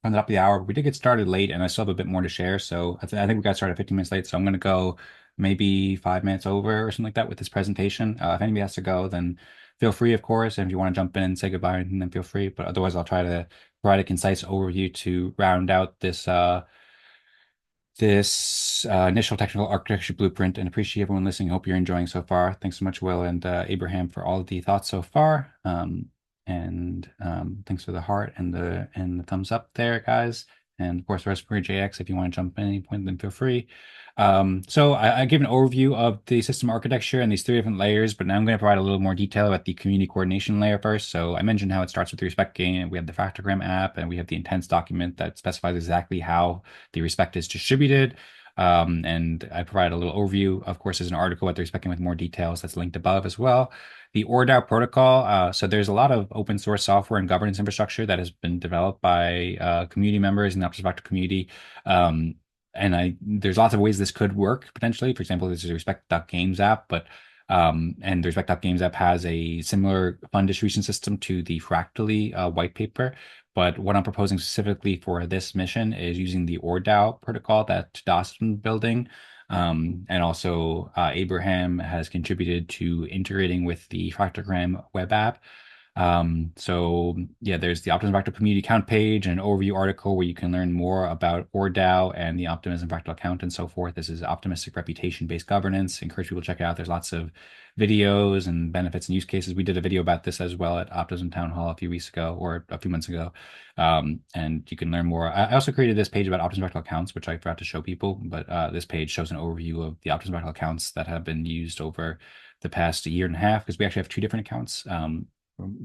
on the top of the hour. We did get started late, and I still have a bit more to share. So I think we got started 15 minutes late. So I'm going to go maybe 5 minutes over or something like that with this presentation. If anybody has to go, then feel free, of course. And if you want to jump in and say goodbye, then feel free. But otherwise, I'll try to provide a concise overview to round out this initial technical architecture blueprint, and appreciate everyone listening. Hope you're enjoying so far. Thanks so much, Will and Abraham, for all of the thoughts so far. And thanks for the heart and the thumbs up there, guys. And of course, Rosmari JX, if you want to jump in at any point, then feel free. So I give an overview of the system architecture and these three different layers, but now I'm going to provide a little more detail about the community coordination layer first. So I mentioned how it starts with the respect game. We have the fractalgram app, and we have the intents document that specifies exactly how the respect is distributed. And I provide a little overview. Of course, there's an article about the respect game with more details that's linked above as well. The ORDAO protocol. So there's a lot of open source software and governance infrastructure that has been developed by community members in the Optimism Fractal community. And there's lots of ways this could work potentially. For example, there's a respect.games app, but and the respect.games app has a similar fund distribution system to the Fractally white paper. But what I'm proposing specifically for this mission is using the ORDAO protocol that Das has been building. And also Abraham has contributed to integrating with the Fractalgram web app. So yeah, there's the Optimism Fractal community account page and an overview article where you can learn more about ORDAO and the Optimism Fractal account and so forth. This is optimistic reputation-based governance. Encourage people to check it out. There's lots of videos and benefits and use cases. We did a video about this as well at Optimism Town Hall a few weeks ago or a few months ago. And you can learn more. I also created this page about Optimism Fractal accounts, which I forgot to show people, but this page shows an overview of the Optimism Fractal accounts that have been used over the past year and a half, because we actually have two different accounts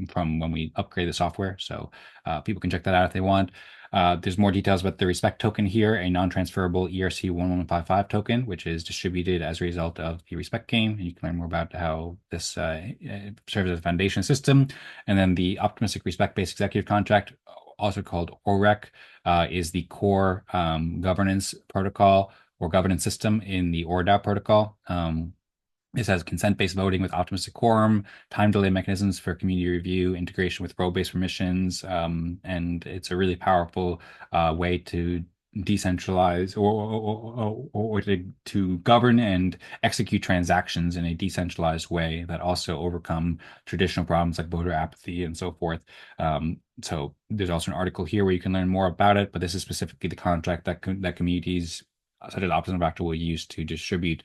from when we upgrade the software. So people can check that out if they want. There's more details about the respect token here, a non-transferable ERC1155 token, which is distributed as a result of the respect game. And you can learn more about how this serves as a foundation system. And then the optimistic respect-based executive contract, also called Orec, is the core governance protocol or governance system in the ORDAO protocol. This has consent-based voting with optimistic quorum, time delay mechanisms for community review, integration with role-based permissions, and it's a really powerful way to decentralize or to govern and execute transactions in a decentralized way that also overcome traditional problems like voter apathy and so forth. So there's also an article here where you can learn more about it, but this is specifically the contract that communities such as Optimism Fractal will use to distribute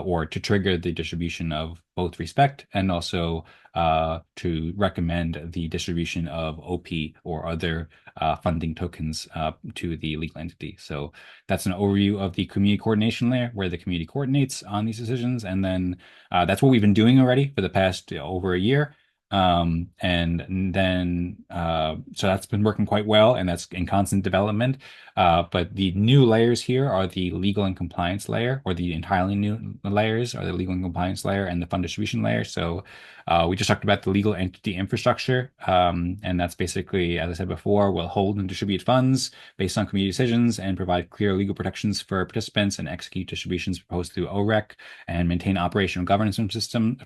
or to trigger the distribution of both respect and also to recommend the distribution of OP or other funding tokens to the legal entity. So that's an overview of the community coordination layer where the community coordinates on these decisions. And then that's what we've been doing already for the past over a year. And then so that's been working quite well, and that's in constant development. But the new layers here are the legal and compliance layer, or the entirely new layers are the legal and compliance layer and the fund distribution layer. So we just talked about the legal entity infrastructure, and that's basically, as I said before, will hold and distribute funds based on community decisions and provide clear legal protections for participants and execute distributions proposed through OREC and maintain operational governance system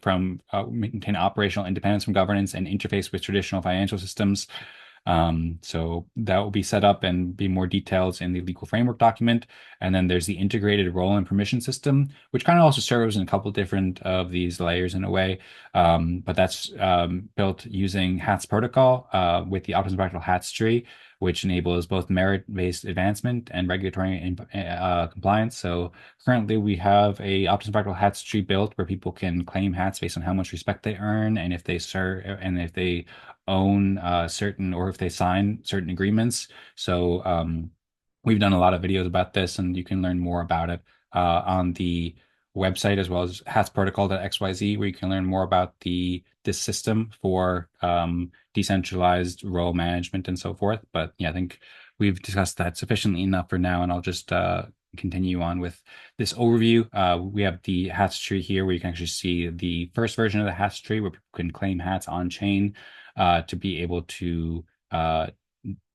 maintain operational independence from governance and interface with traditional financial systems. So that will be set up and be more details in the legal framework document. And then there's the integrated role and permission system, which kind of also serves in a couple different of these layers in a way. But that's built using HATS protocol with the Optimism Fractal HATS tree, which enables both merit-based advancement and regulatory compliance. So currently we have a Optimism Fractal HATS tree built where people can claim hats based on how much respect they earn and if they serve and if they own certain or if they sign certain agreements. So we've done a lot of videos about this, and you can learn more about it on the website as well as hatsprotocol.xyz, where you can learn more about this system for decentralized role management and so forth. But yeah, I think we've discussed that sufficiently enough for now, and I'll just continue on with this overview. We have the hats tree here where you can actually see the first version of the hats tree where people can claim hats on chain to be able to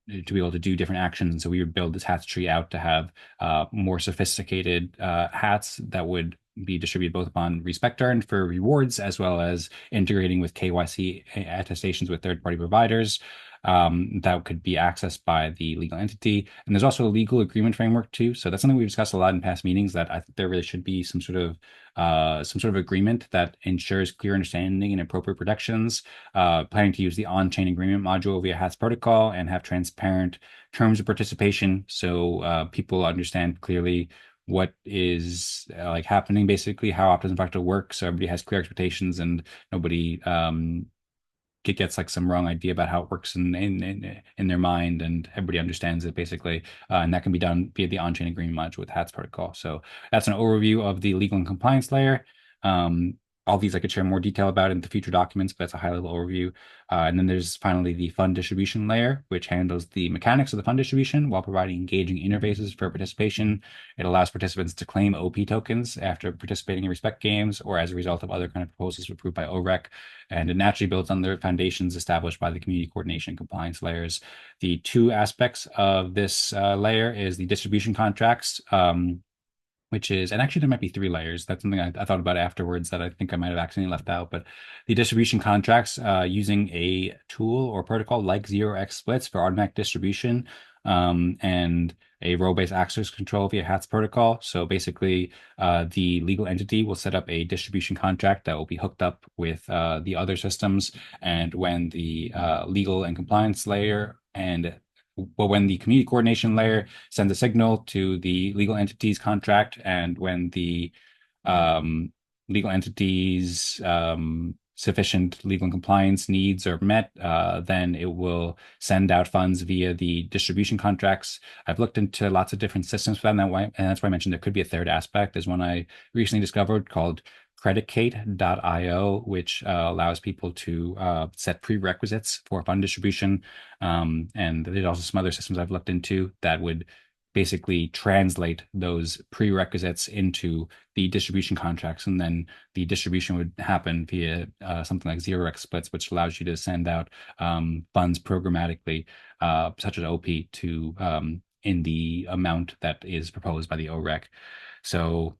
do different actions. And so we would build this hats tree out to have more sophisticated hats that would be distributed both upon respect earned for rewards, as well as integrating with KYC attestations with third-party providers. that could be accessed by the legal entity. And there's also a legal agreement framework too. So that's something we've discussed a lot in past meetings, that I think there really should be some sort of agreement that ensures clear understanding and appropriate protections. Planning to use the on-chain agreement module via HATS protocol and have transparent terms of participation, so people understand clearly what is like happening, basically how Optimism Fractal works, so everybody has clear expectations and nobody gets like some wrong idea about how it works in their mind, and everybody understands it basically. And that can be done via the on-chain agreement module with HATS protocol. So that's an overview of the legal and compliance layer. All these I could share more detail about in the future documents, but that's a high-level overview. And then there's finally the fund distribution layer, which handles the mechanics of the fund distribution while providing engaging interfaces for participation. It allows participants to claim OP tokens after participating in respect games or as a result of other kind of proposals approved by Orec. And it naturally builds on the foundations established by the community coordination and compliance layers. The two aspects of this layer is the distribution contracts, which is, and actually there might be three layers. That's something I thought about afterwards that I think I might have accidentally left out. But the distribution contracts using a tool or protocol like 0x splits for automatic distribution, and a role-based access control via HATS protocol. So basically, the legal entity will set up a distribution contract that will be hooked up with the other systems. And when the legal and compliance layer when the community coordination layer sends a signal to the legal entity's contract, and when the legal entity's sufficient legal and compliance needs are met, then it will send out funds via the distribution contracts. I've looked into lots of different systems for that, and that's why I mentioned there could be a third aspect. There's one I recently discovered called predicate.io, which allows people to set prerequisites for fund distribution. And there's also some other systems I've looked into that would basically translate those prerequisites into the distribution contracts, and then the distribution would happen via something like 0x splits, which allows you to send out funds programmatically, such as OP, to in the amount that is proposed by the OREC. So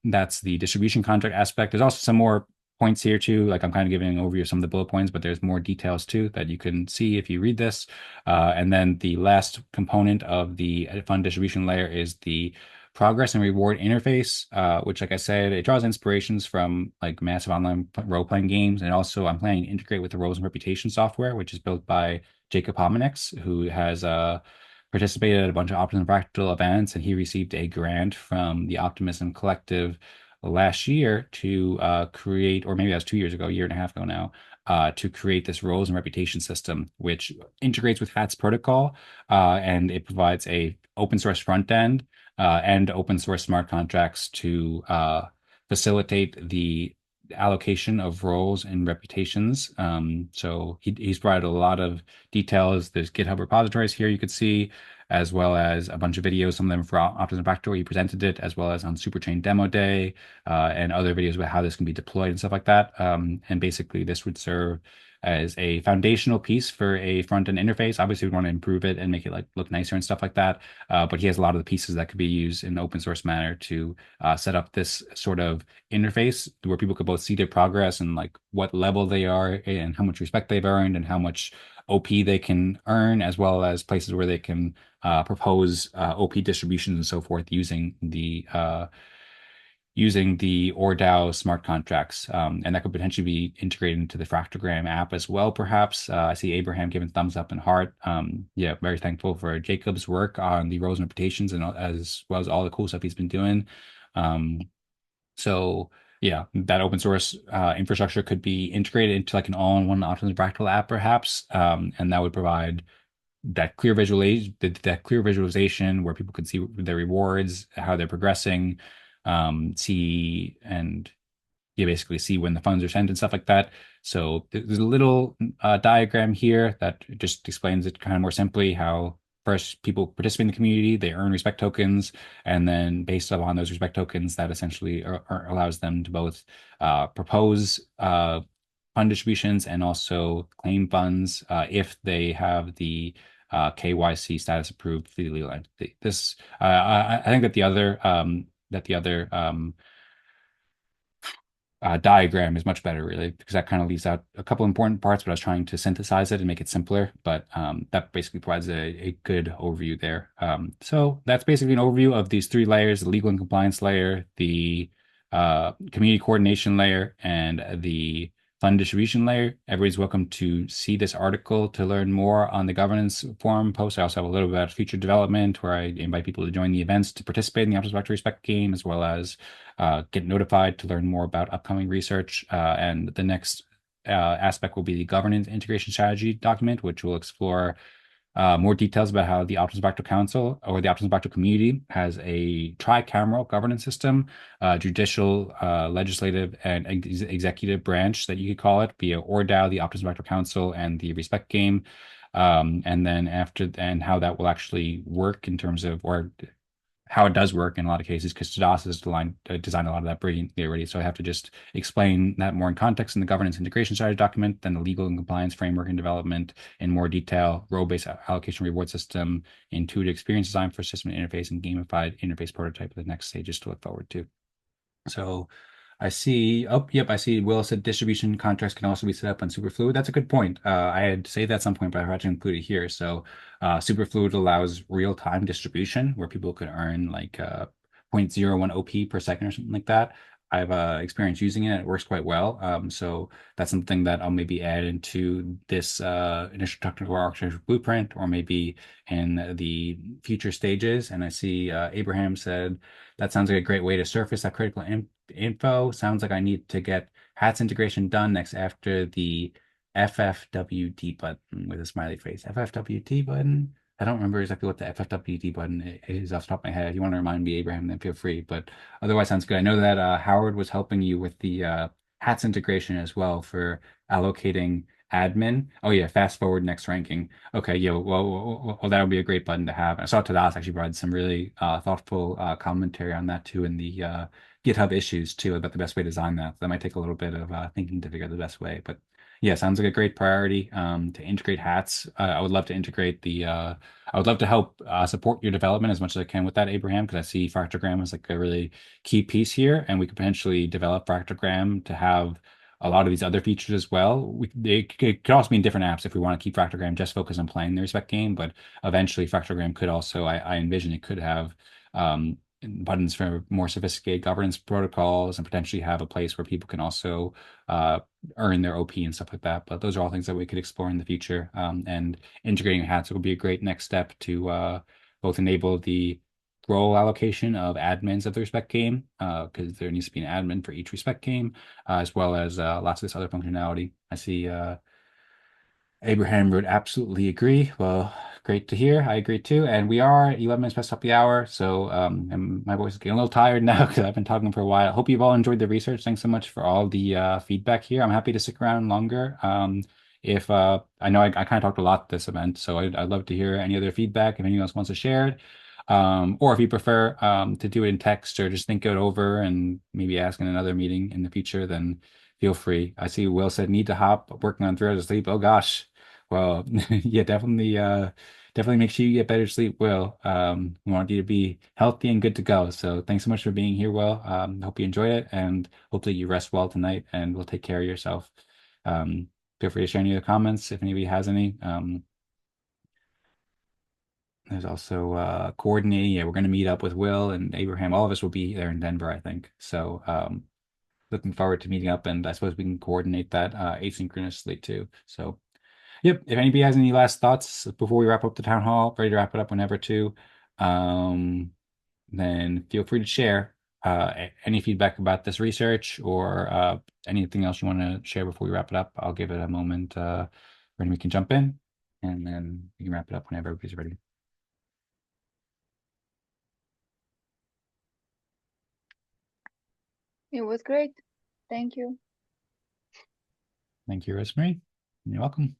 that's the distribution contract aspect. There's also some more points here too. Like I'm kind of giving an overview of some of the bullet points, but there's more details too that you can see if you read this. And then the last component of the fund distribution layer is the progress and reward interface, which, like I said, it draws inspirations from like massive online role-playing games. And also I'm planning to integrate with the Roles and Reputation software, which is built by Jacob Hominix, who has participated at a bunch of Optimism Fractal events, and he received a grant from the Optimism Collective last year to create, or maybe that was 2 years ago, a year and a half ago now, to create this roles and reputation system, which integrates with HATS protocol, and it provides a open source front end and open source smart contracts to facilitate the allocation of roles and reputations. So he's provided a lot of details. There's GitHub repositories here you could see, as well as a bunch of videos, some of them for Optimism Fractal where he presented it, as well as on Superchain demo day, and other videos about how this can be deployed and stuff like that. And basically this would serve as a foundational piece for a front-end interface. Obviously, we want to improve it and make it like look nicer and stuff like that. But he has a lot of the pieces that could be used in an open source manner to set up this sort of interface where people could both see their progress and like what level they are and how much respect they've earned and how much OP they can earn, as well as places where they can propose OP distributions and so forth using the ORDAO smart contracts. And that could potentially be integrated into the fractalgram app as well, perhaps. I see Abraham giving thumbs up and heart. Yeah, very thankful for Jacob's work on the roles and reputations, and as well as all the cool stuff he's been doing. So yeah, that open source infrastructure could be integrated into like an all-in-one Optimism Fractal app, perhaps, and that would provide that clear visualization where people could see their rewards, how they're progressing, see and you basically see when the funds are sent and stuff like that. So there's a little diagram here that just explains it kind of more simply, how first people participate in the community, they earn respect tokens, and then based upon those respect tokens, that essentially allows them to both propose fund distributions and also claim funds if they have the KYC status approved for the legal entity. This I think that the other diagram is much better, really, because that kind of leaves out a couple important parts, but I was trying to synthesize it and make it simpler. But that basically provides a good overview there. So that's basically an overview of these three layers: the legal and compliance layer, the community coordination layer, and the fund distribution layer. Everybody's welcome to see this article to learn more on the governance forum post. I also have a little bit about future development where I invite people to join the events to participate in the Optimism Fractal Respect game, as well as get notified to learn more about upcoming research. And the next aspect will be the governance integration strategy document, which will explore more details about how the Optimism Fractal Council or the Optimism Fractal community has a tricameral governance system, judicial, legislative, and executive branch that you could call it, via ORDAO, the Optimism Fractal Council, and the Respect Game. And then and how that will actually work in terms of, or how it does work in a lot of cases, because Cagendas has designed a lot of that brilliantly already. So I have to just explain that more in context in the governance integration strategy document, then the legal and compliance framework and development in more detail, role-based allocation reward system, intuitive experience design for system interface, and gamified interface prototype are the next stages to look forward to. So I see, oh, yep, I see Will said distribution contracts can also be set up on Superfluid. That's a good point. I had saved that at some point, but I forgot to include it here. So Superfluid allows real-time distribution where people could earn like 0.01 OP per second or something like that. I've experience using it. It works quite well. So that's something that I'll maybe add into this initial technical architecture blueprint, or maybe in the future stages. And I see Abraham said, that sounds like a great way to surface that critical info. Sounds like I need to get hats integration done next after the FFWD button with a smiley face. FFWD button? I don't remember exactly what the FFWD button is off the top of my head. If you want to remind me, Abraham, then feel free. But otherwise, sounds good. I know that Howard was helping you with the hats integration as well for allocating admin. Oh yeah, fast forward next ranking. Okay, yeah, well, that would be a great button to have. I saw Tadas actually provided some really thoughtful commentary on that too in the GitHub issues too, about the best way to design that. That might take a little bit of thinking to figure out the best way, but yeah, sounds like a great priority to integrate hats. I would love to integrate I would love to help support your development as much as I can with that, Abraham, because I see fractalgram as like a really key piece here, and we could potentially develop fractalgram to have a lot of these other features as well. It could also be in different apps if we want to keep fractalgram just focus on playing the respect game, but eventually fractalgram could also, I envision it could have buttons for more sophisticated governance protocols, and potentially have a place where people can also earn their OP and stuff like that. But those are all things that we could explore in the future. And integrating hats will be a great next step to both enable the role allocation of admins of the respect game, because there needs to be an admin for each respect game, as well as lots of this other functionality. I see Abraham would absolutely agree. Well, great to hear. I agree too. And we are 11 minutes past top of the hour. So and my voice is getting a little tired now because I've been talking for a while. I hope you've all enjoyed the research. Thanks so much for all the feedback here. I'm happy to stick around longer. If I know I kind of talked a lot this event, so I'd love to hear any other feedback if anyone else wants to share it. Or if you prefer to do it in text or just think it over and maybe ask in another meeting in the future, then feel free. I see Will said need to hop, working on 3 hours of sleep. Oh gosh. Well, yeah, definitely make sure you get better sleep, Will. We want you to be healthy and good to go. So thanks so much for being here, Will. Hope you enjoy it, and hopefully you rest well tonight, and we'll take care of yourself. Feel free to share any other comments if anybody has any. There's also coordinating. Yeah, we're going to meet up with Will and Abraham. All of us will be there in Denver, I think. So looking forward to meeting up, and I suppose we can coordinate that asynchronously too. So yep, if anybody has any last thoughts before we wrap up the town hall, ready to wrap it up whenever too, then feel free to share any feedback about this research, or anything else you want to share before we wrap it up. I'll give it a moment when we can jump in, and then we can wrap it up whenever everybody's ready. It was great. Thank you. Thank you, Rosmari. You're welcome.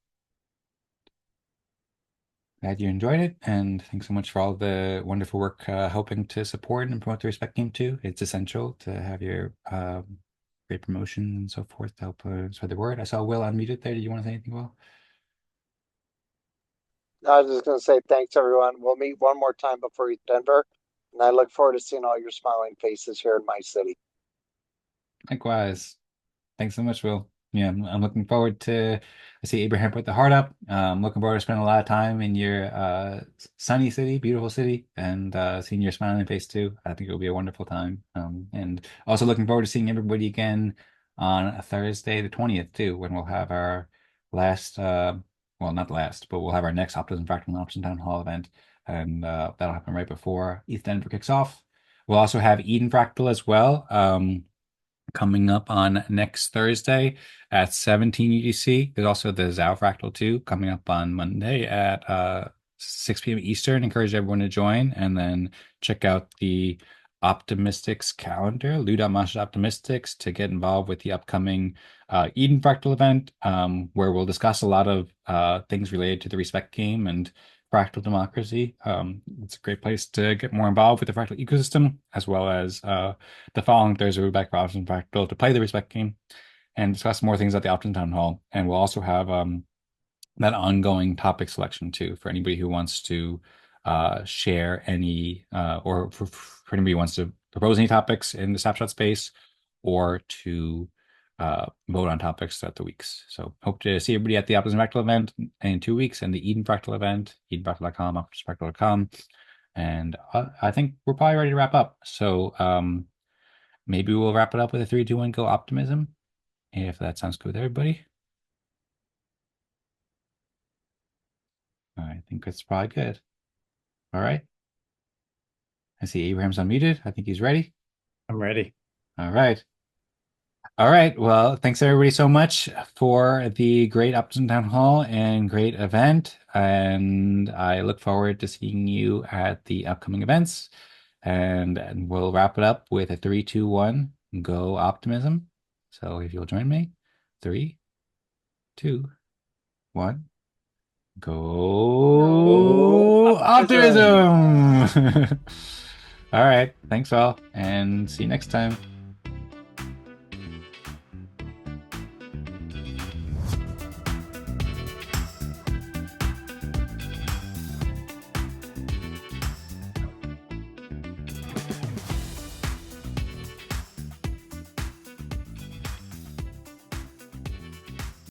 Glad you enjoyed it, and thanks so much for all the wonderful work helping to support and promote the Respect Game too. It's essential to have your great promotion and so forth to help spread the word. I saw Will unmuted there. Did you want to say anything, Will? I was just going to say thanks, everyone. We'll meet one more time before Denver, and I look forward to seeing all your smiling faces here in my city. Likewise. Thanks so much, Will. Yeah, I'm looking forward to. I see Abraham put the heart up. Looking forward to spending a lot of time in your sunny city, beautiful city, and seeing your smiling face too. I think it'll be a wonderful time. And also looking forward to seeing everybody again on Thursday, the 20th too, when we'll have our last, well, not last, but we'll have our next Optimism Fractal and Option Town Hall event, and that'll happen right before ETH Denver kicks off. We'll also have Eden Fractal as well. Coming up on next Thursday at 17 UTC. There's also the Zao Fractal 2 coming up on Monday at 6 p.m. Eastern. Encourage everyone to join, and then check out the Optimistics calendar, Optimistics, to get involved with the upcoming Eden Fractal event, where we'll discuss a lot of things related to the Respect game and fractal democracy. It's a great place to get more involved with the fractal ecosystem, as well as the following Thursday, we're back for Optimism Fractal to play the Respect game and discuss more things at the Optimism Town Hall. And we'll also have that ongoing topic selection too, for anybody who wants to share any, or for anybody who wants to propose any topics in the snapshot space, or to vote on topics throughout the weeks. So hope to see everybody at the Optimism Fractal event in 2 weeks, and the Eden Fractal event, edenfractal.com, optimismfractal.com. And I think we're probably ready to wrap up. So maybe we'll wrap it up with a 3, 2, 1, go optimism, if that sounds good with everybody. I think it's probably good. All right. I see Abraham's unmuted. I think he's ready. I'm ready. All right. All right. Well, thanks everybody so much for the great Optimism Town Hall and great event. And I look forward to seeing you at the upcoming events. And we'll wrap it up with a 3, 2, 1, go optimism. So if you'll join me, 3, 2, 1, go optimism. All right. Thanks all, and see you next time.